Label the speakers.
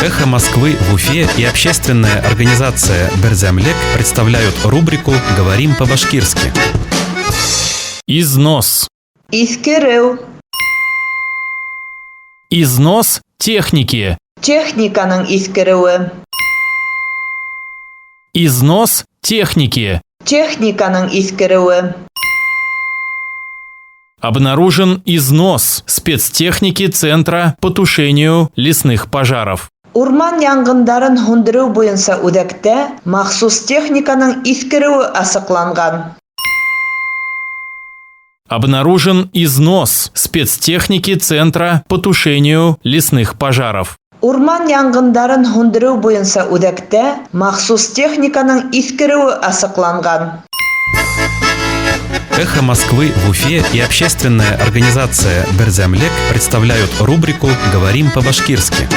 Speaker 1: «Эхо Москвы» в Уфе и общественная организация «Берзямлек» представляют рубрику «Говорим по-башкирски». Износ.
Speaker 2: Искерeu.
Speaker 1: Износ техники.
Speaker 2: Техниканың искереуі.
Speaker 1: Износ техники.
Speaker 2: Техниканың искереуі.
Speaker 1: Обнаружен износ спецтехники Центра по тушению лесных пожаров.
Speaker 2: Урман янгындарын һүндереү буенча үҙәктә махсус техниканың искереүе асыҡланған.
Speaker 1: Обнаружен износ спецтехники Центра по тушению лесных пожаров.
Speaker 2: Урман янгындарын һүндереү буенча үҙәктә махсус техниканың искереүе асыҡланған.
Speaker 1: «Эхо Москвы» в Уфе и общественная организация «Берзямлек» представляют рубрику «Говорим по-башкирски».